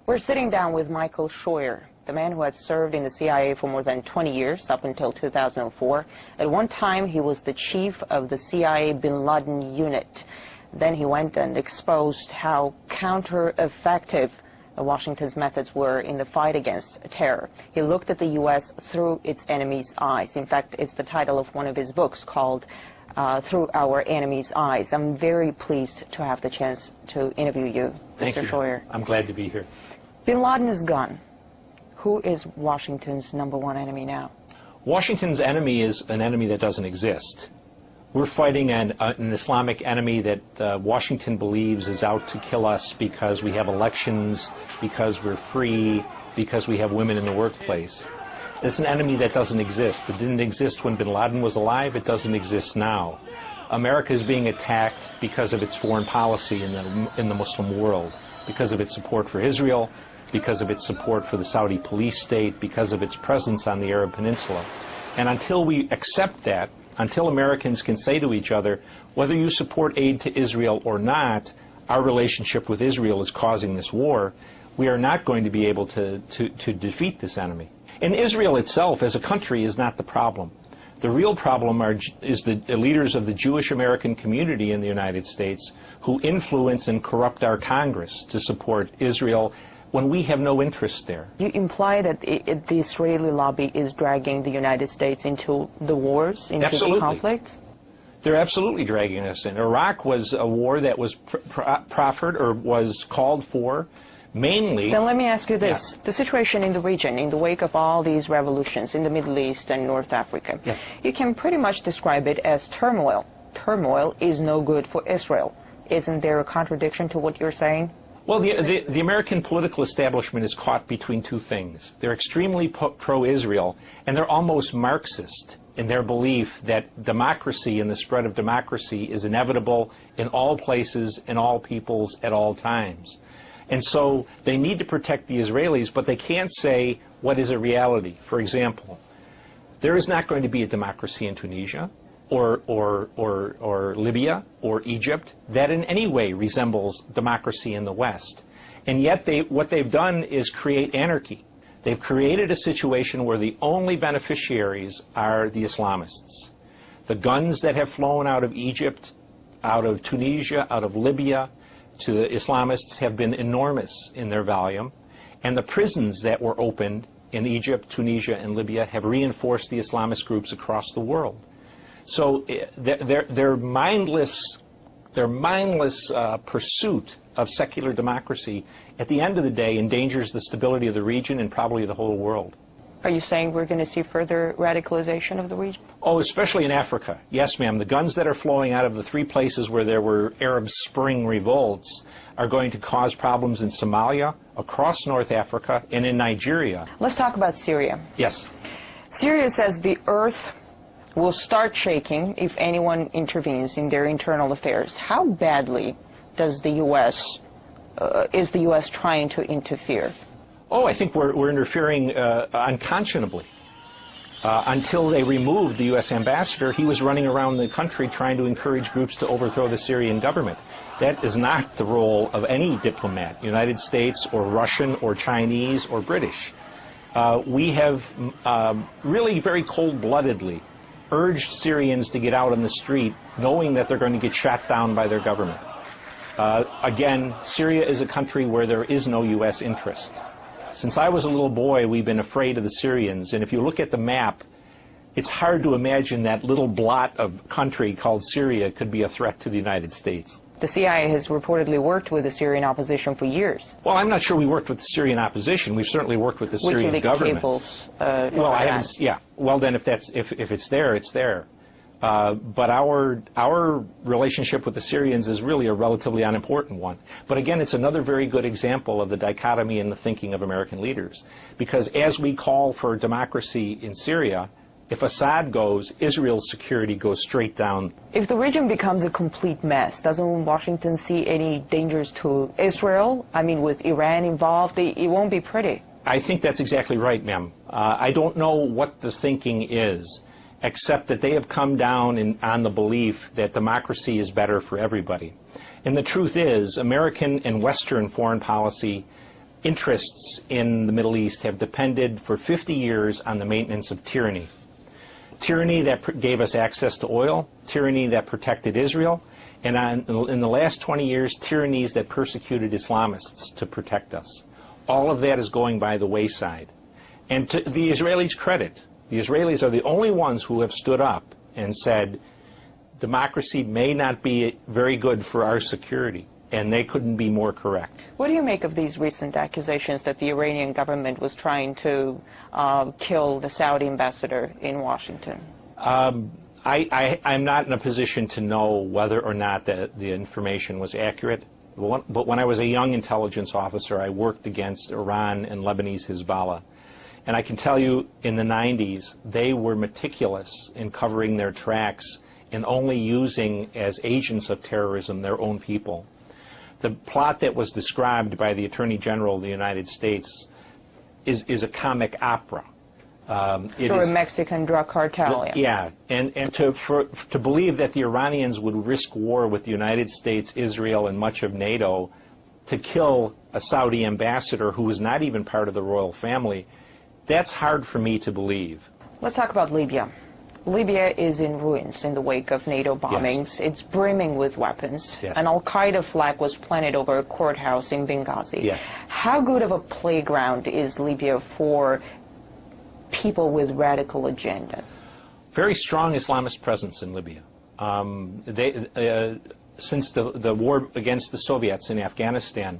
We're sitting down with Michael Scheuer, the man who had served in the CIA for more than 20 years, up until 2004. At one time, he was the chief of the CIA Bin Laden unit. Then he went and exposed how counter-effective Washington's methods were in the fight against terror. He looked at the U.S. through its enemy's eyes. In fact, it's the title of one of his books called Through Our Enemy's Eyes. I'm very pleased to have the chance to interview you, Thank you. Mr. Scheuer. I'm glad to be here. Bin Laden is gone. Who is Washington's #1 enemy now? Washington's enemy is an enemy that doesn't exist. We're fighting an Islamic enemy that Washington believes is out to kill us because we have elections, because we're free, because we have women in the workplace. It's an enemy that doesn't exist. It didn't exist when bin Laden was alive. It doesn't exist now. America is being attacked because of its foreign policy in the Muslim world, because of its support for Israel, because of its support for the Saudi police state, because of its presence on the Arab Peninsula. And until we accept that, until Americans can say to each other, whether you support aid to Israel or not, our relationship with Israel is causing this war, we are not going to be able to defeat this enemy. And Israel itself as a country is not the problem. The real problem is the leaders of the Jewish American community in the United States who influence and corrupt our Congress to support Israel when we have no interest there. You imply that the Israeli lobby is dragging the United States into the wars, into the conflicts? They're absolutely dragging us in. Iraq was a war that was proffered or was called for mainly... Then let me ask you this. Yeah. The situation in the region, in the wake of all these revolutions in the Middle East and North Africa, yes, you can pretty much describe it as turmoil. Turmoil is no good for Israel. Isn't there a contradiction to what you're saying? Well, the American political establishment is caught between two things. They're extremely pro-Israel, and they're almost Marxist in their belief that democracy and the spread of democracy is inevitable in all places, in all peoples, at all times. And so they need to protect the Israelis, but they can't say what is a reality. For example, there is not going to be a democracy in Tunisia, or Libya or Egypt that in any way resembles democracy in the West. And yet what they've done is create anarchy. They've created a situation where the only beneficiaries are the Islamists. The guns that have flown out of Egypt, out of Tunisia, out of Libya to the Islamists have been enormous in their volume. And the prisons that were opened in Egypt, Tunisia, and Libya have reinforced the Islamist groups across the world. So their mindless pursuit of secular democracy, at the end of the day, endangers the stability of the region and probably the whole world. Are you saying we're going to see further radicalization of the region? Oh, especially in Africa. Yes, ma'am. The guns that are flowing out of the three places where there were Arab Spring revolts are going to cause problems in Somalia, across North Africa, and in Nigeria. Let's talk about Syria. Yes. Syria says the earth will start shaking if anyone intervenes in their internal affairs. How badly does the U.S. Is the U.S. trying to interfere? Oh, I think we're interfering unconscionably. Until they removed the U.S. ambassador, he was running around the country trying to encourage groups to overthrow the Syrian government. That is not the role of any diplomat, United States or Russian or Chinese or British. We have really very cold-bloodedly urged Syrians to get out on the street knowing that they're going to get shot down by their government. Again, Syria is a country where there is no U.S. interest. Since I was a little boy, we've been afraid of the Syrians, and if you look at the map, it's hard to imagine that little blot of country called Syria could be a threat to the United States. The CIA has reportedly worked with the Syrian opposition for years. Well, I'm not sure we worked with the Syrian opposition. We've certainly worked with the Syrian government. Cables, well, I haven't. Yeah. Well, then, if it's there, it's there. But our relationship with the Syrians is really a relatively unimportant one. But again, it's another very good example of the dichotomy in the thinking of American leaders. Because as we call for democracy in Syria, if Assad goes, Israel's security goes straight down. If the region becomes a complete mess, doesn't Washington see any dangers to Israel? I mean, with Iran involved, it won't be pretty. I think that's exactly right, ma'am. I don't know what the thinking is, except that they have come down on the belief that democracy is better for everybody. And the truth is, American and Western foreign policy interests in the Middle East have depended for 50 years on the maintenance of tyranny. Tyranny that gave us access to oil, tyranny that protected Israel, and in the last 20 years, tyrannies that persecuted Islamists to protect us. All of that is going by the wayside. And to the Israelis' credit, the Israelis are the only ones who have stood up and said, democracy may not be very good for our security, and they couldn't be more correct. What do you make of these recent accusations that the Iranian government was trying to kill the Saudi ambassador in Washington? I'm not in a position to know whether or not the information was accurate, but when I was a young intelligence officer, I worked against Iran and Lebanese Hezbollah. And I can tell you, in the 90s, they were meticulous in covering their tracks and only using as agents of terrorism their own people. The plot that was described by the Attorney General of the United States is a comic opera. Sort of Mexican drug cartel. Yeah, and to believe that the Iranians would risk war with the United States, Israel, and much of NATO to kill a Saudi ambassador who was not even part of the royal family, that's hard for me to believe. Let's talk about Libya. Libya is in ruins in the wake of NATO bombings. Yes. It's brimming with weapons. Yes. An al-Qaeda flag was planted over a courthouse in Benghazi. Yes. How good of a playground is Libya for people with radical agendas? Very strong Islamist presence in Libya. Since the war against the Soviets in Afghanistan,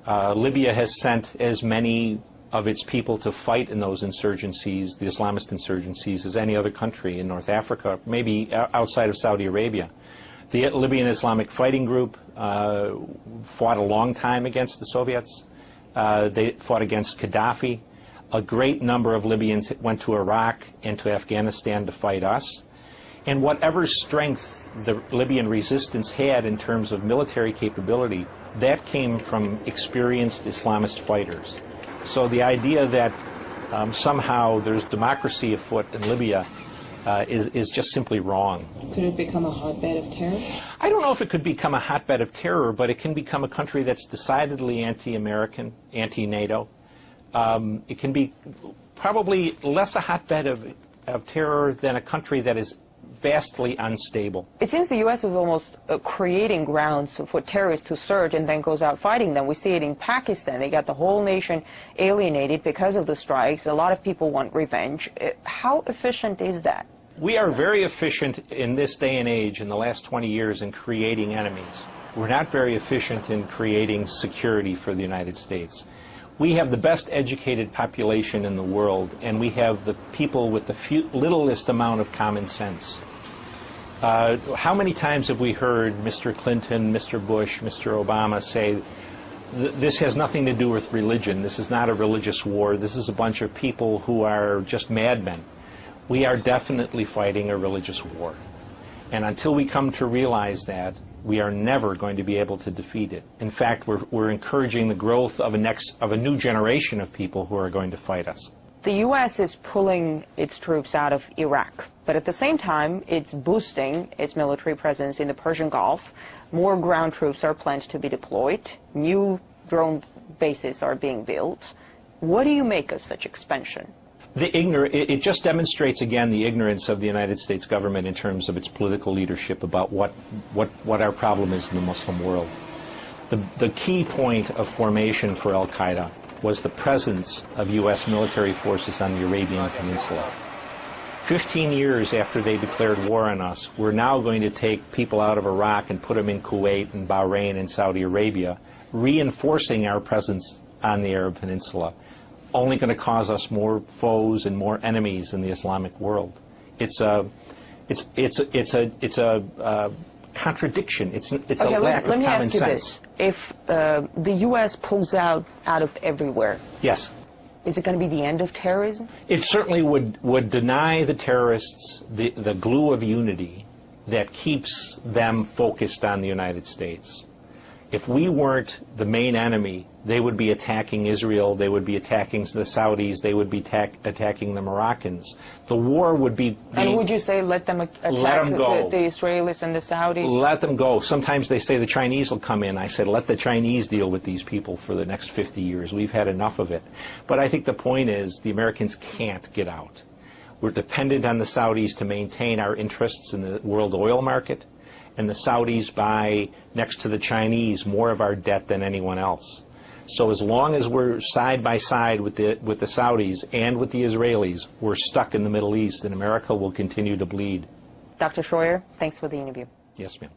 Libya has sent as many of its people to fight in those insurgencies, the Islamist insurgencies, as any other country in North Africa, maybe outside of Saudi Arabia. The Libyan Islamic Fighting Group fought a long time against the Soviets. They fought against Gaddafi. A great number of Libyans went to Iraq and to Afghanistan to fight us. And whatever strength the Libyan resistance had in terms of military capability, that came from experienced Islamist fighters. So the idea that somehow there's democracy afoot in Libya is just simply wrong. Could it become a hotbed of terror? I don't know if it could become a hotbed of terror, but it can become a country that's decidedly anti-American, anti-NATO. It can be probably less a hotbed of terror than a country that is vastly unstable. It seems the U.S. is almost creating grounds for terrorists to surge and then goes out fighting them. We see it in Pakistan. They got the whole nation alienated because of the strikes. A lot of people want revenge. How efficient is that? We are very efficient in this day and age, in the last 20 years, in creating enemies. We're not very efficient in creating security for the United States. We have the best educated population in the world, and we have the people with the littlest amount of common sense. How many times have we heard Mr. Clinton, Mr. Bush, Mr. Obama say, this has nothing to do with religion, this is not a religious war, this is a bunch of people who are just madmen. We are definitely fighting a religious war. And until we come to realize that, we are never going to be able to defeat it. In fact, we're encouraging the growth of a new generation of people who are going to fight us. The U.S. is pulling its troops out of Iraq, but at the same time, it's boosting its military presence in the Persian Gulf. More ground troops are planned to be deployed. New drone bases are being built. What do you make of such expansion? It just demonstrates again the ignorance of the United States government in terms of its political leadership about what our problem is in the Muslim world. The key point of formation for al-Qaeda was the presence of U.S. military forces on the Arabian Peninsula. 15 years after they declared war on us, we're now going to take people out of Iraq and put them in Kuwait and Bahrain and Saudi Arabia, reinforcing our presence on the Arab Peninsula. Only going to cause us more foes and more enemies in the Islamic world. It's a contradiction. It's a lack of common sense. Let me ask you this: if the U.S. pulls out of everywhere, yes, is it going to be the end of terrorism? It certainly would deny the terrorists the glue of unity that keeps them focused on the United States. If we weren't the main enemy, they would be attacking Israel, they would be attacking the Saudis, they would be attacking the Moroccans. The war would be And would you say let them attack the Israelis and the Saudis? Let them go. Sometimes they say the Chinese will come in. I said, let the Chinese deal with these people for the next 50 years. We've had enough of it. But I think the point is the Americans can't get out. We're dependent on the Saudis to maintain our interests in the world oil market, and the Saudis buy, next to the Chinese, more of our debt than anyone else. So as long as we're side by side with the Saudis and with the Israelis, we're stuck in the Middle East, and America will continue to bleed. Dr. Schroyer, thanks for the interview. Yes, ma'am.